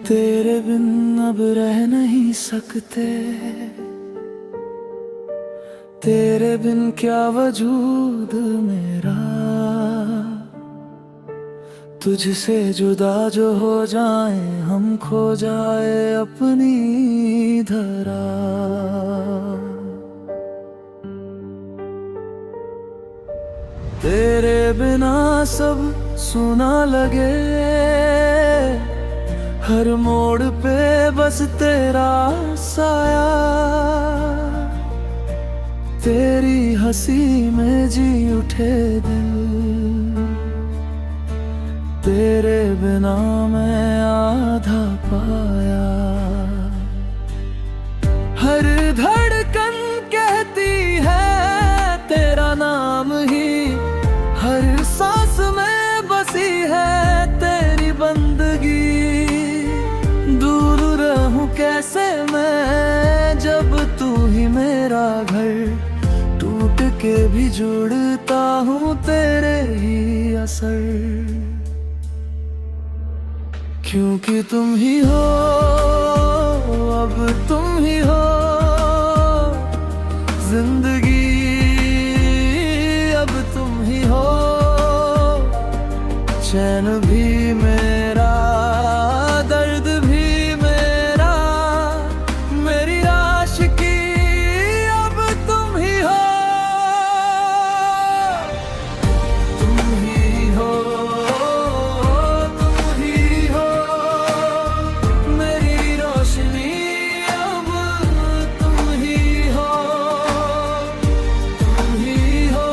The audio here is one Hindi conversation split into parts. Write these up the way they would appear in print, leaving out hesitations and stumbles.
तेरे बिन अब रह नहीं सकते, तेरे बिन क्या वजूद मेरा। तुझसे जुदा जो हो जाए हम, खो जाए अपनी धरा। तेरे बिना सब सुना लगे, हर मोड़ पे बस तेरा साया। तेरी हंसी में जी उठे दिल, तेरे बिना मैं आधा पाया। हर धड़कन कहती है तेरा नाम ही, हर सांस में बसी है तेरी बंदगी। दूर रहूं कैसे मैं जब तू ही मेरा घर, टूट के भी जुड़ता हूँ तेरे ही असर। क्योंकि तुम ही हो, अब तुम ही हो जिंदगी, अब तुम ही हो चैन भी मेरा, दर्द भी मेरा, मेरी आशिकी अब तुम ही हो। तुम ही हो, तुम ही हो मेरी रोशनी, अब तुम ही हो। तुम ही हो,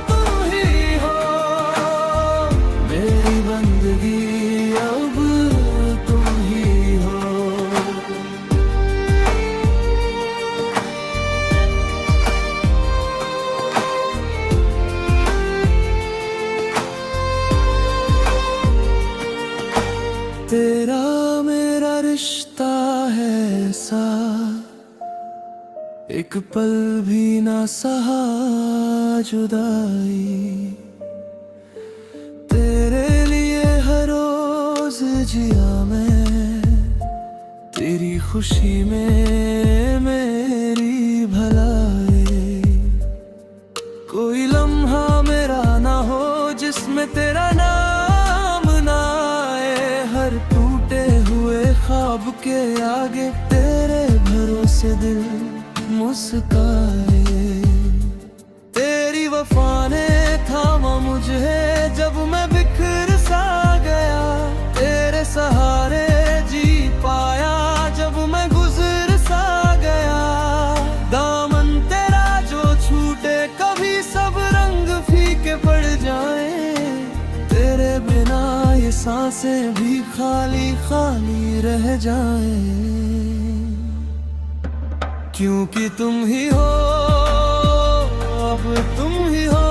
तुम ही हो मेरी बंदगी, अब तुम ही हो। तेरा मेरा रिश्ता है ऐसा, एक पल भी ना सहा जुदाई। तेरे लिए हर रोज जिया मैं, तेरी खुशी में मेरी भलाई। कोई लम्हा मेरा ना हो जिसमें तेरा नाम ना आए, हर टूटे हुए ख्वाब के आगे तेरे भरोसे दिल मुस्काए। तेरी वफा ने थामा मुझे जब मैं बिखर सा गया, तेरे सहारे जी पाया जब मैं गुजर सा गया। दामन तेरा जो छूटे कभी सब रंग फीके पड़ जाए, तेरे बिना ये सांसें भी खाली खाली रह जाए। क्योंकि तुम ही हो, अब तुम ही हो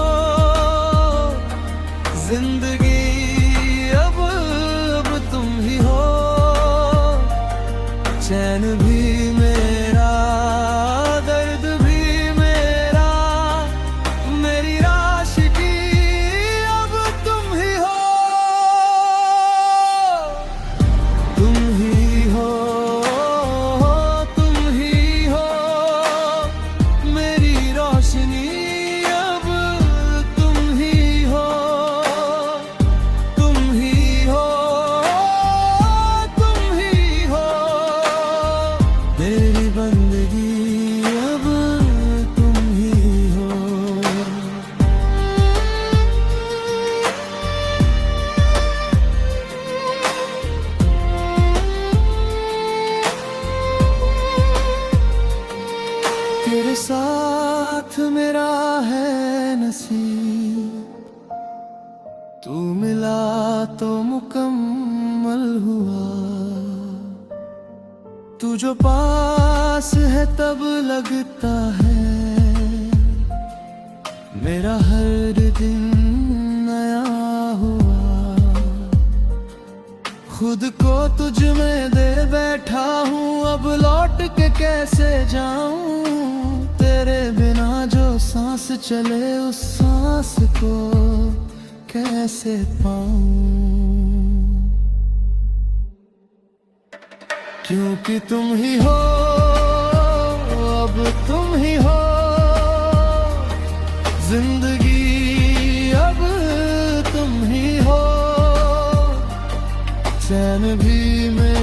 जिंदगी, अब तुम ही हो चैन भी मेरा, दर्द भी मेरा, मेरी आशिकी अब तुम ही हो। तुम ही हो, तुम ही हो मेरी रोशनी, अब तुम ही हो। तुम ही हो, तुम ही हो मेरी बंदगी, अब तुम ही हो। तेरे साथ मेरा है नसीब, तू मिला तो मुकम्मल हुआ। तू जो पास है तब लगता है मेरा हर दिन नया हुआ। खुद को तुझ में दे बैठा हूँ, अब लौट के कैसे जाऊं। तेरे बिना जो सांस चले उस सांस को कैसे पाऊं। क्योंकि तुम ही हो, अब तुम ही हो जिंदगी, अब तुम ही हो चैन भी मेरा।